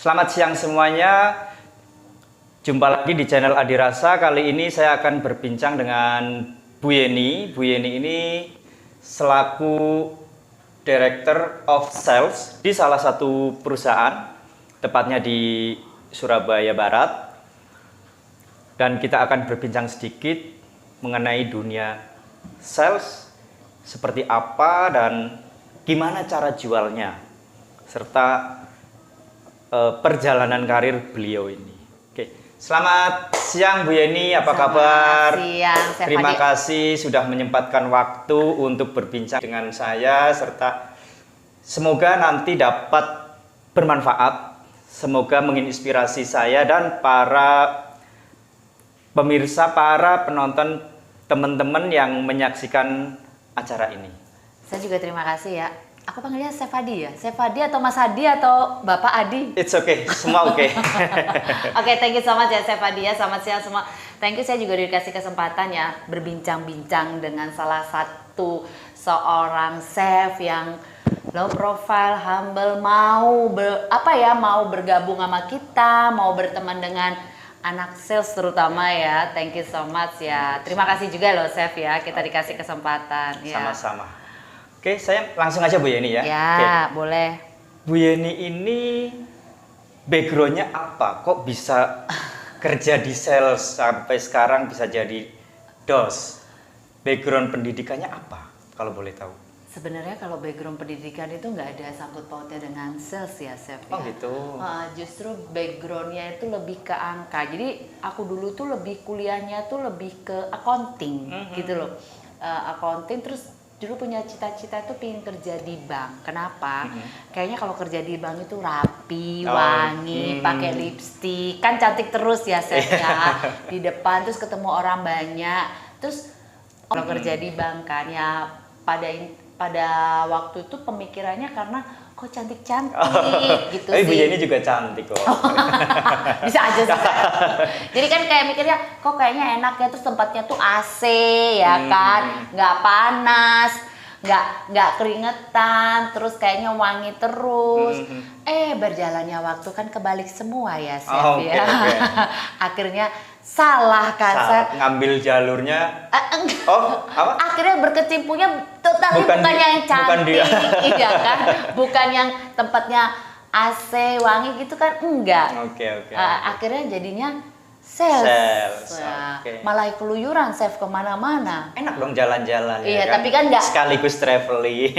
Selamat siang semuanya. Jumpa lagi di channel Adirasa. Kali ini saya akan berbincang dengan Bu Yeni. Bu Yeni ini selaku Director of Sales di salah satu perusahaan, tepatnya di Surabaya Barat. Dan kita akan berbincang sedikit mengenai dunia sales, seperti apa dan gimana cara jualnya, serta perjalanan karir beliau ini. Oke, selamat siang Bu Yeni, apa kabar? Siang, Terima kasih sudah menyempatkan waktu untuk berbincang dengan saya, serta semoga nanti dapat bermanfaat, semoga menginspirasi saya dan para pemirsa, para penonton, teman-teman yang menyaksikan acara ini. Saya juga terima kasih ya. Aku panggilnya Chef Adi ya? Chef Adi atau Mas Adi atau Bapak Adi? It's okay, semua oke. Oke, thank you so much ya Chef Adi ya. Selamat siang semua. Thank you, saya juga dikasih kesempatan ya berbincang-bincang dengan salah satu seorang chef yang low profile, humble, mau bergabung sama kita, mau berteman dengan anak sales terutama ya. Thank you so much ya. Terima kasih juga loh Chef ya, kita dikasih kesempatan ya. Sama-sama. Oke, saya langsung aja Bu Yeni ya. Ya, Oke. boleh. Bu Yeni ini backgroundnya apa? Kok bisa kerja di sales sampai sekarang bisa jadi DOS? Background pendidikannya apa? Kalau boleh tahu. Sebenarnya kalau background pendidikan itu nggak ada sangkut pautnya dengan sales ya, Chef. Oh ya. gitu. Justru backgroundnya itu lebih ke angka. Jadi aku dulu tuh lebih kuliahnya tuh lebih ke accounting gitu loh. Accounting, terus dulu punya cita-cita tuh pengen kerja di bank. Kenapa? Kayaknya kalau kerja di bank itu rapi, wangi, pakai lipstik, kan cantik terus ya Chef ya. Di depan terus ketemu orang banyak. Terus kalau kerja di bank kan ya pada waktu itu pemikirannya karena kok cantik-cantik gitu sih. Bu Yeni juga cantik kok. Bisa aja sih. Jadi kan kayak mikirnya kok kayaknya enak ya, terus tempatnya tuh AC ya kan, nggak panas, nggak keringetan, terus kayaknya wangi terus. Berjalannya waktu kan kebalik semua ya Chef ya. Okay. Akhirnya salah kan Chef. Ngambil jalurnya. Apa? Akhirnya berkecimpungnya tapi bukan yang cantik, iya kan? Bukan yang tempatnya AC wangi gitu kan, enggak. Oke. Akhirnya jadinya sales. Okay. Malah keluyuran Chef kemana-mana. Enak dong jalan-jalan ya. Iya, kan? tapi kan enggak. Sekaligus traveling.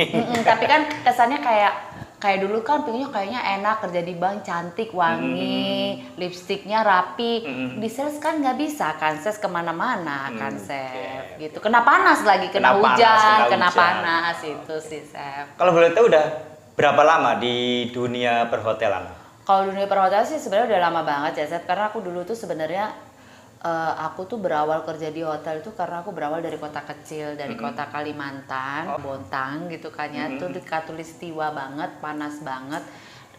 Tapi kan kesannya kayak dulu kan pengennya kayaknya enak kerja di bank, cantik, wangi, lipstiknya rapi. Di sales kan nggak bisa kan, sales kemana-mana kan Chef, gitu. Kena panas lagi, kena hujan, kena panas itu sih Chef. Kalau boleh tahu udah berapa lama di dunia perhotelan? Kalau dunia perhotelan sih sebenarnya udah lama banget ya Chef, karena aku dulu tuh sebenarnya aku tuh berawal kerja di hotel itu karena aku berawal dari kota kecil, dari kota Kalimantan, Bontang gitu kan ya. Itu di Katulistiwa banget, panas banget,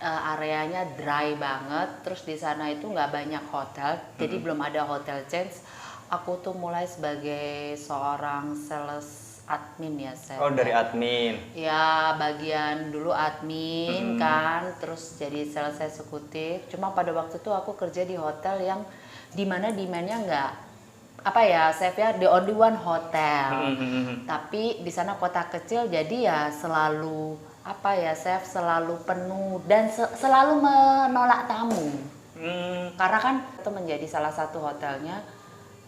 areanya dry banget. Terus di sana itu nggak banyak hotel, jadi belum ada hotel chains. Aku tuh mulai sebagai seorang sales admin ya Chef. Oh, dari admin. Ya, bagian dulu admin kan, terus jadi sales eksekutif. Cuma pada waktu itu aku kerja di hotel yang dimana demand-nya nggak Chef ya, the only one hotel. Tapi di sana kota kecil, jadi ya selalu Chef, selalu penuh dan selalu menolak tamu. Karena kan itu menjadi salah satu hotelnya,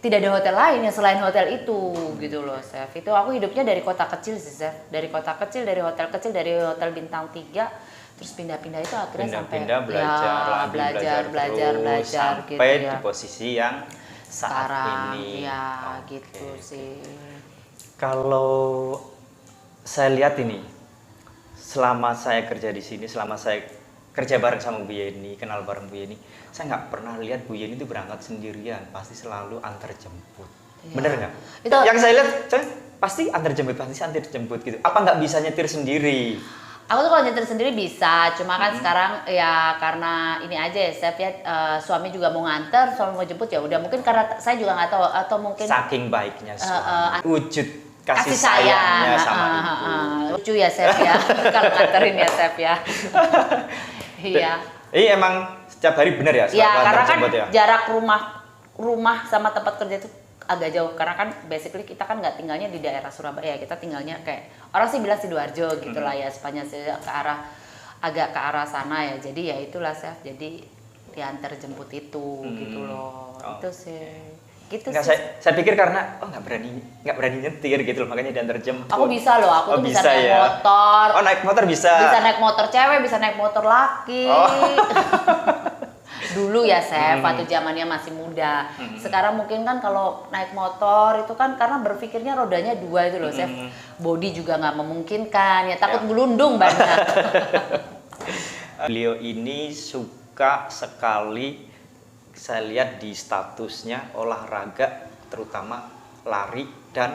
tidak ada hotel lain yang selain hotel itu gitu loh Chef. Itu aku hidupnya dari kota kecil sih Chef, dari kota kecil, dari hotel kecil, dari hotel bintang 3. Terus pindah-pindah itu akhirnya belajar sampai gitu ya. di posisi yang saat sekarang ini. Ya gitu sih. Kalau saya lihat ini, selama saya kerja di sini, selama saya kerja bareng sama Bu Yeni, kenal bareng Bu Yeni, saya nggak pernah lihat Bu Yeni itu berangkat sendirian, pasti selalu antar jemput. Ya. Bener nggak? Yang saya lihat, pasti antar jemput gitu. Apa nggak bisa nyetir sendiri? Aku tuh kalau nyetir sendiri bisa, cuma kan sekarang ya karena ini aja ya Chef ya, suami juga mau nganter, suami mau jemput ya udah, mungkin karena saya juga nggak tahu atau mungkin saking baiknya suami, wujud kasih sayangnya sama ibu. Lucu ya Chef ya, kalau nganterin ya Chef ya. Iya. Emang setiap hari bener ya? Ya, selalu karena antar kan jemput ya? jarak rumah sama tempat kerja itu agak jauh. Karena kan basically kita kan nggak tinggalnya di daerah Surabaya, kita tinggalnya kayak orang sih bilang Sidoarjo gitu lah ya, Spanyol ke arah agak ke arah sana ya. Jadi ya itulah Chef. Jadi diantar jemput itu gitu loh. Itu sih. Gitu Nggak, sih. saya pikir karena nggak berani nyetir gitu loh, makanya diantar jemput. Aku bisa loh, aku tuh bisa naik ya. motor. Oh, naik motor bisa. Bisa naik motor cewek, bisa naik motor laki. Oh. Dulu ya Chef, waktu zamannya masih muda. Sekarang mungkin kan kalau naik motor itu kan karena berpikirnya rodanya 2 itu loh Chef. Body juga nggak memungkinkan, ya takut gelundung banyak. Beliau ini suka sekali, saya lihat di statusnya olahraga, terutama lari dan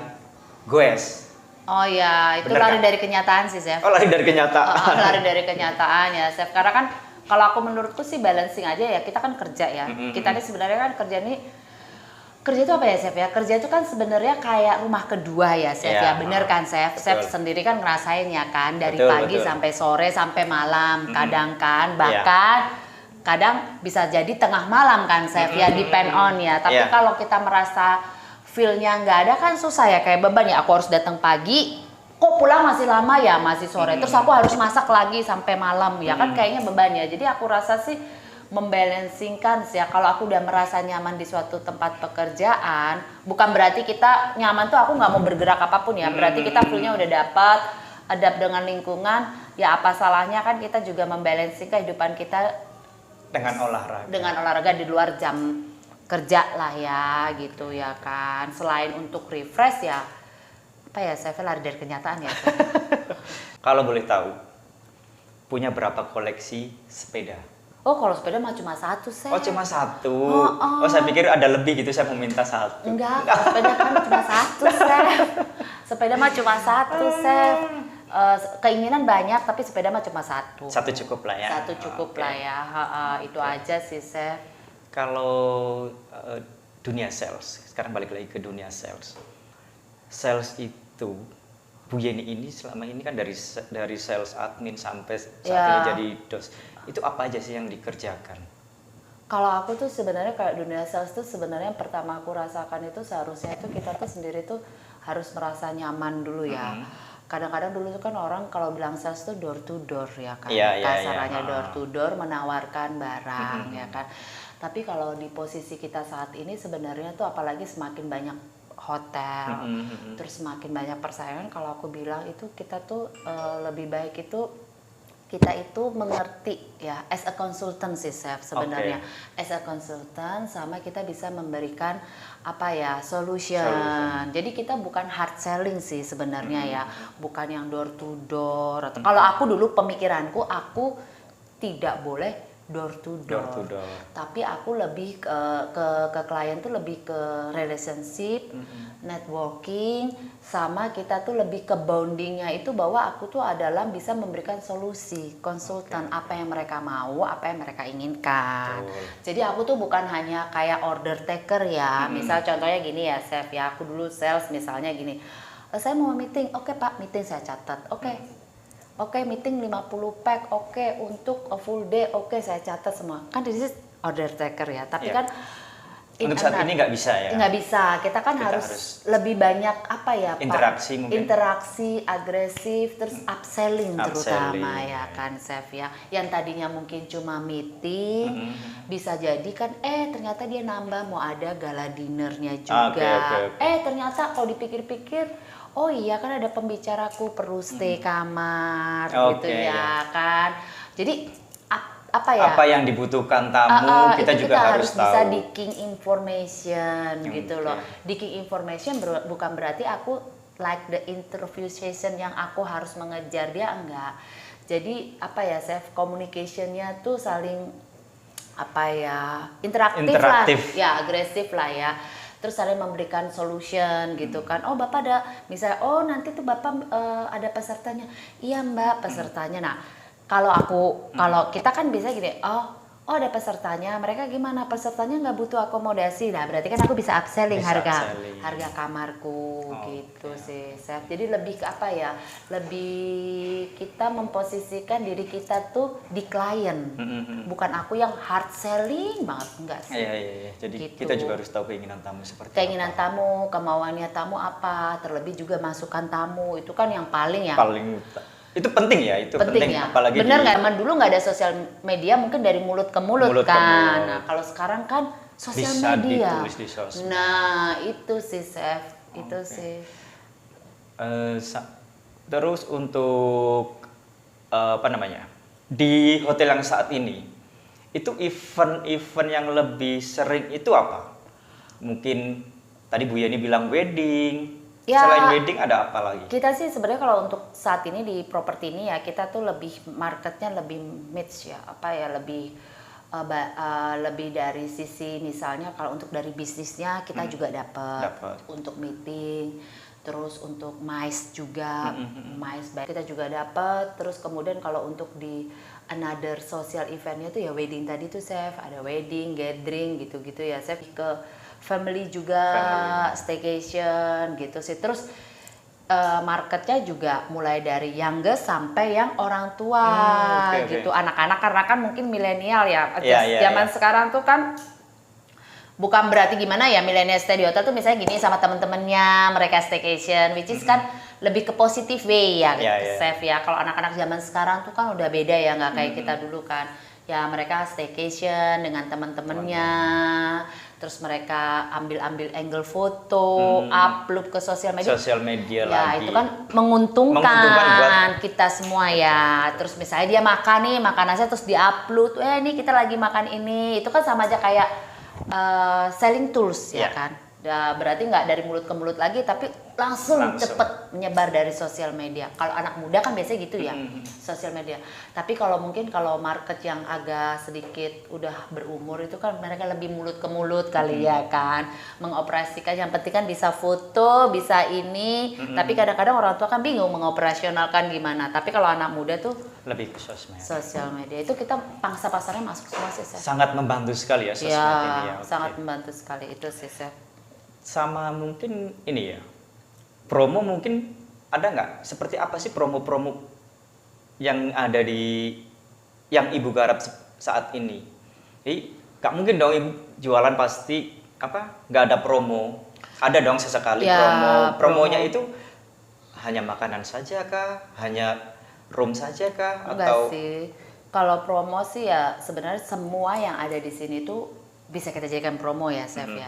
goes. Oh ya, itu Bener lari kan? dari kenyataan sih Chef. Oh, lari dari kenyataan. Lari dari kenyataan ya Chef. Karena kan kalau aku menurutku sih balancing aja ya, kita kan kerja ya. Kita ini sebenarnya kan kerja itu apa ya Chef ya? Kerja itu kan sebenarnya kayak rumah kedua ya Chef ya. Bener kan Chef? Chef sendiri kan ngerasain ya kan, dari pagi sampai sore sampai malam. Kadang kan bahkan kadang bisa jadi tengah malam kan Chef ya, depend on ya. Tapi kalau kita merasa feel-nya nggak ada kan susah ya, kayak beban ya, aku harus datang pagi, kok pulang masih lama ya, masih sore, terus aku harus masak lagi sampai malam ya kan, kayaknya beban ya. Jadi aku rasa sih membalancingkan sih ya, kalau aku udah merasa nyaman di suatu tempat pekerjaan, bukan berarti kita nyaman tuh aku nggak mau bergerak apapun ya, berarti kita feel-nya udah dapat, adapt dengan lingkungan, ya apa salahnya kan kita juga membalancing kehidupan kita dengan olahraga di luar jam kerja lah ya gitu ya kan. Selain untuk refresh ya, apa ya, saya lari dari kenyataan ya. Kalau boleh tahu, punya berapa koleksi sepeda? Oh, kalau sepeda mah cuma satu, Chef. Oh, cuma satu. Oh, saya pikir ada lebih gitu, saya mau minta satu. Enggak, kalau sepeda kan cuma satu, Chef. Sepeda mah cuma satu, Chef. Keinginan banyak, tapi sepeda mah cuma satu. Satu cukup lah ya. Satu cukup lah ya. Itu aja sih, Chef. Kalau dunia sales, sekarang balik lagi ke dunia sales. Sales itu, Bu Yeni ini selama ini kan dari sales admin sampai saat ini jadi dos. Itu apa aja sih yang dikerjakan? Kalau aku tuh sebenarnya kayak dunia sales tuh sebenarnya yang pertama aku rasakan itu seharusnya itu kita tuh sendiri tuh harus merasa nyaman dulu ya. Kadang-kadang dulu tuh kan orang kalau bilang sales tuh door to door ya kan. Kasarannya door to door, menawarkan barang ya kan. Tapi kalau di posisi kita saat ini sebenarnya tuh apalagi semakin banyak hotel, terus semakin banyak persaingan, kalau aku bilang itu kita tuh lebih baik itu kita itu mengerti ya, as a consultant sih Chef sebenarnya. As a consultant sama kita bisa memberikan apa ya, solution. Jadi kita bukan hard selling sih sebenarnya ya, bukan yang door to door. Kalau aku dulu pemikiranku, aku tidak boleh door to door. Tapi aku lebih ke klien tuh lebih ke relationship, networking, sama kita tuh lebih ke bondingnya itu bahwa aku tuh adalah bisa memberikan solusi, konsultan apa yang mereka mau, apa yang mereka inginkan. Jadi aku tuh bukan hanya kayak order taker ya. Misal contohnya gini ya Chef ya, aku dulu sales misalnya gini, saya mau meeting, oke Pak, meeting saya catat, Oke, meeting 50 pack, oke, untuk a full day, oke, saya catat semua. Kan this is order taker ya, tapi kan untuk saat ini nggak bisa ya? Nggak bisa, kita harus lebih banyak apa ya Pak? Interaksi mungkin? Interaksi, agresif, terus upselling terutama ya kan Chef ya. Yang tadinya mungkin cuma meeting, bisa jadi kan ternyata dia nambah mau ada gala dinernya juga. Ternyata kalau dipikir-pikir, oh iya kan ada pembicaraku perlu stay kamar gitu ya kan. Jadi apa yang dibutuhkan tamu kita juga harus tahu. Bisa digging information gitu loh. Digging information bukan berarti aku like the interview session yang aku harus mengejar dia, enggak. Jadi apa ya Chef, communication-nya tuh saling apa ya, interaktif lah ya, agresif lah ya. Terus saling memberikan solution gitu kan. Oh Bapak ada, misalnya nanti tuh Bapak ada pesertanya. Iya Mbak, pesertanya. Nah kalau kita kan bisa gini, oh ada pesertanya, mereka gimana? Pesertanya nggak butuh akomodasi, nah berarti kan aku bisa upselling Bisa harga upselling. harga kamarku gitu Oke. sih, Chef. Jadi lebih ke apa ya? Lebih kita memposisikan diri kita tuh di klien, bukan aku yang hard selling banget, enggak sih. Iya. Jadi Gitu. kita juga harus tahu keinginan tamu seperti Keinginan apa. tamu, kemauannya tamu apa, terlebih juga masukan tamu itu kan yang paling ya. Itu penting ya, itu Penting ya. apalagi Bener nggak? Zaman dulu nggak ada sosial media, mungkin dari mulut ke mulut, Mulut ke kan. mulut. Nah kalau sekarang kan sosial Bisa media. ditulis di sosmed. Nah itu sih Chef, itu Oke. sih. Terus untuk apa namanya, di hotel yang saat ini itu event-event yang lebih sering itu apa? Mungkin tadi Bu Yani bilang wedding. Ya. Selain wedding ada apa lagi? Kita sih sebenarnya kalau untuk saat ini di properti ini ya kita tuh lebih marketnya lebih mix ya, apa ya lebih lebih dari sisi misalnya kalau untuk dari bisnisnya kita juga dapat Dapat. untuk meeting, terus untuk MICE juga, MICE baik kita juga dapat, terus kemudian kalau untuk di another social eventnya tuh ya wedding tadi tuh Chef, ada wedding, gathering gitu-gitu ya Chef, ke family juga, staycation gitu sih. Terus marketnya juga mulai dari youngest sampai yang orang tua Oke. gitu. Anak-anak karena kan mungkin milenial ya. Iya, Zaman iya. sekarang tuh kan bukan berarti gimana ya milenial stay di hotel tuh misalnya gini sama temen-temennya mereka staycation, which is kan lebih ke positive way ya, Iya. Chef ya. Kalau anak-anak zaman sekarang tuh kan udah beda ya, nggak kayak kita dulu kan. Ya mereka staycation dengan teman-temannya, terus mereka ambil angle foto, upload ke sosial media. Sosial media Ya lagi. itu kan menguntungkan Menguntungkan kita semua ya. Terus misalnya dia makan nih makanannya terus diupload, ini kita lagi makan ini, itu kan sama aja kayak selling tools ya Ya. kan. Berarti nggak dari mulut ke mulut lagi, tapi langsung cepet menyebar dari sosial media. Kalau anak muda kan biasanya gitu ya, sosial media. Tapi kalau mungkin kalau market yang agak sedikit udah berumur itu kan mereka lebih mulut ke mulut kali ya kan, mengoperasikan. Yang penting kan bisa foto, bisa ini. Tapi kadang-kadang orang tua kan bingung mengoperasionalkan gimana. Tapi kalau anak muda tuh Lebih ke sosmed. sosial media itu kita pangsa pasarnya masuk semua sih, Chef. Sangat membantu sekali ya sosmed Ya, ini ya. Oke. sangat membantu sekali itu sih, Chef. Sama mungkin ini ya, promo mungkin ada nggak? Seperti apa sih promo-promo yang ada yang Ibu garap saat ini? Jadi nggak mungkin dong Ibu jualan pasti nggak ada promo. Ada dong sesekali Ya, promo. Promonya promo. itu hanya makanan saja kah? Hanya room saja kah? Enggak Atau sih. Kalau promo sih ya sebenarnya semua yang ada di sini tuh bisa kita jadikan promo ya, Chef ya.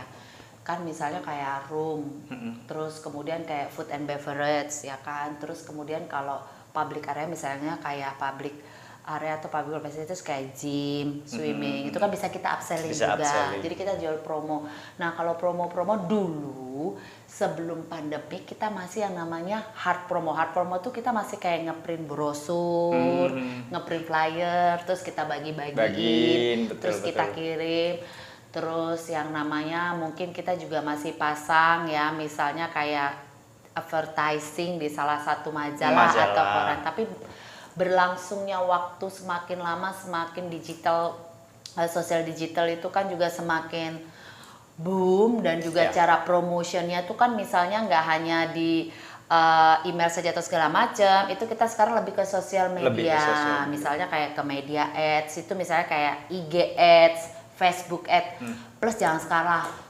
Kan misalnya kayak room, terus kemudian kayak food and beverage ya kan, terus kemudian kalau public area misalnya kayak public area atau public facilities kayak gym, swimming, itu kan bisa kita upselling Bisa juga. upselling. Jadi kita jual promo. Nah kalau promo-promo dulu sebelum pandemi kita masih yang namanya hard promo. Hard promo tuh kita masih kayak ngeprint brosur, ngeprint flyer, terus kita Bagiin, bagi-bagiin, betul, terus kita betul. kirim. Terus yang namanya mungkin kita juga masih pasang ya, misalnya kayak advertising di salah satu majalah atau koran. Tapi berlangsungnya waktu semakin lama semakin digital, sosial digital itu kan juga semakin boom, dan juga Ya. cara promotionnya tuh kan misalnya nggak hanya di email saja atau segala macam, itu kita sekarang lebih ke sosial media. Lebih ke sosial media. Misalnya kayak ke media ads, itu misalnya kayak IG ads, Facebook ads. Plus jangan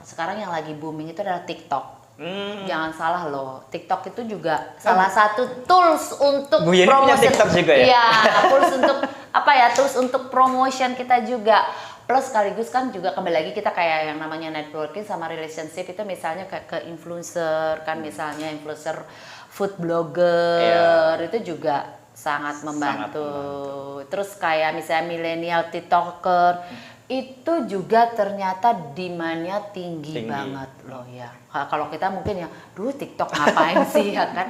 sekarang yang lagi booming itu adalah TikTok. Jangan salah loh, TikTok itu juga salah satu tools untuk Bu Yeni punya TikTok juga ya? Iya, tools untuk tools untuk promotion kita juga. Plus sekaligus kan juga kembali lagi kita kayak yang namanya networking sama relationship itu misalnya ke influencer kan, misalnya influencer food blogger itu juga sangat membantu. Terus kayak misalnya milenial TikToker itu juga ternyata demand-nya tinggi banget loh ya. Kalau kita mungkin ya, dulu TikTok ngapain sih ya kan?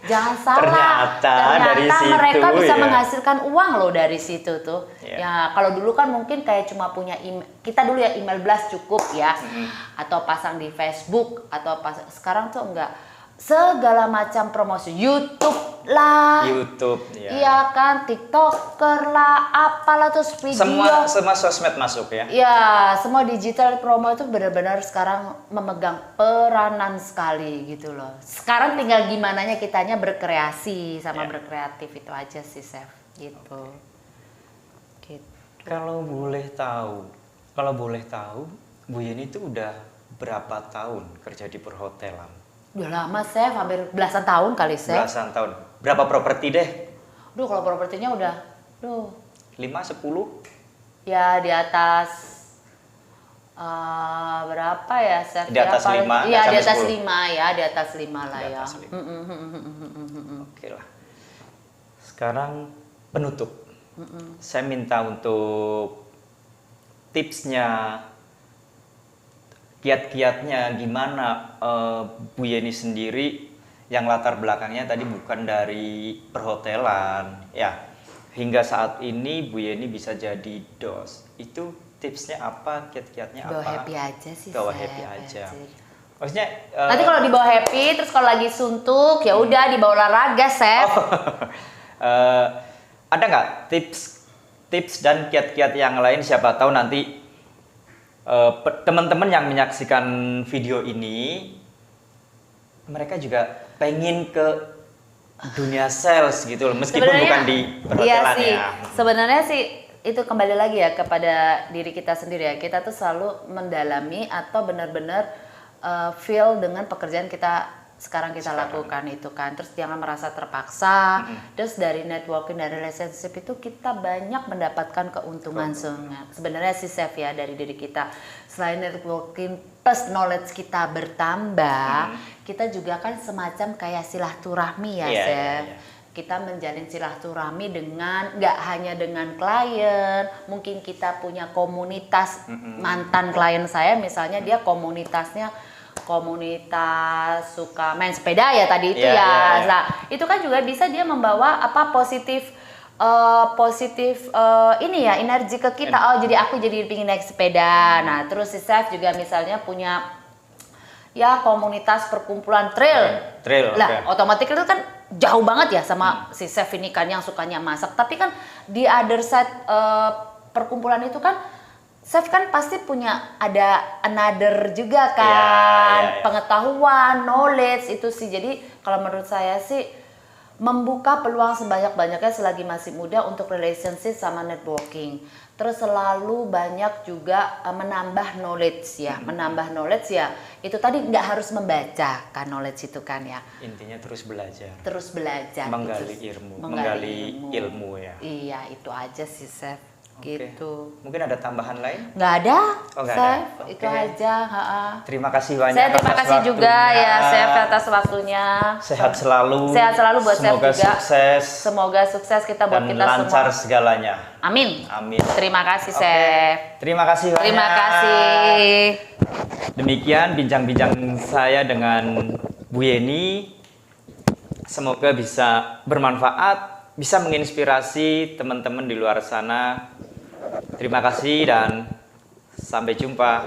Jangan salah. Ternyata dari mereka situ bisa ya. menghasilkan uang loh dari situ tuh. Iya. Ya kalau dulu kan mungkin kayak cuma punya email, kita dulu ya email blast cukup ya, atau pasang di Facebook atau sekarang tuh enggak. Segala macam promosi YouTube lah, YouTube, ya. iya kan, TikToker lah, apalah terus video. Semua sosmed masuk ya. Ya, semua digital promo itu benar-benar sekarang memegang peranan sekali gitu loh. Sekarang tinggal gimananya kitanya berkreasi sama berkreatif itu aja sih, Chef. Gitu. Gitu. Kalau boleh tahu, Bu Yeni itu udah berapa tahun kerja di perhotelan? Udah lama, Chef, hampir belasan tahun kali, Chef. Belasan tahun. Berapa properti deh? Duh, kalau propertinya udah, 5, 10? ya di atas berapa ya, Chef? Di atas 5? Iya, di sampai atas 10? 5 ya, di atas 5 lah Di ya. atas 5. Oke lah. Sekarang penutup. Saya minta untuk tipsnya, kiat-kiatnya gimana Bu Yeni sendiri yang latar belakangnya tadi bukan dari perhotelan ya, hingga saat ini Bu Yeni bisa jadi dos. Itu tipsnya apa, kiat-kiatnya apa? Bawa happy aja sih, Bawa Chef. happy aja. Maksudnya Nanti kalau dibawa happy, terus kalau lagi suntuk ya udah dibawa olahraga, Chef. ada nggak tips dan kiat-kiat yang lain, siapa tahu nanti teman-teman yang menyaksikan video ini mereka juga pengen ke dunia sales gitu loh, meskipun bukan di perhotelan iya sih. ya. Sebenarnya sih itu kembali lagi ya kepada diri kita sendiri ya. Kita tuh selalu mendalami atau benar-benar feel dengan pekerjaan kita sekarang lakukan itu kan. Terus jangan merasa terpaksa. Terus dari networking dan relationship itu kita banyak mendapatkan keuntungan sebenarnya sih, Chef, ya, dari diri kita. Selain networking plus knowledge kita bertambah, kita juga kan semacam kayak silaturahmi ya, Chef. Kita menjalin silaturahmi dengan nggak hanya dengan klien, mungkin kita punya komunitas. Mantan klien saya misalnya dia komunitas suka main sepeda ya tadi itu ya. Nah, itu kan juga bisa dia membawa positif ini ya, energi ke kita. Oh, jadi aku jadi pingin naik sepeda. Nah, terus si Chef juga misalnya punya ya komunitas perkumpulan trail. Lah, otomatis itu kan jauh banget ya sama si Chef ini kan yang sukanya masak. Tapi kan di other side perkumpulan itu kan Chef kan pasti punya ada another juga kan, pengetahuan, knowledge itu sih. Jadi kalau menurut saya sih membuka peluang sebanyak-banyaknya selagi masih muda untuk relationship sama networking. Terus selalu banyak juga menambah knowledge ya, itu tadi nggak harus membaca kan knowledge itu kan ya. Intinya terus belajar. Menggali ilmu ya. Iya, itu aja sih, Chef. Gitu. Mungkin ada tambahan lain? Nggak ada, Oh, nggak Chef. ada. Itu aja. Terima kasih banyak. Saya terima kasih waktunya. juga ya, Chef, atas waktunya. Sehat selalu. Sehat selalu buat Chef juga. Sukses. Semoga sukses kita buat Dan kita semua. lancar segalanya. Amin. Amin. Terima kasih, Chef. Terima kasih banyak. Terima kasih. Demikian bincang-bincang saya dengan Bu Yeni. Semoga bisa bermanfaat, bisa menginspirasi teman-teman di luar sana. Terima kasih dan sampai jumpa.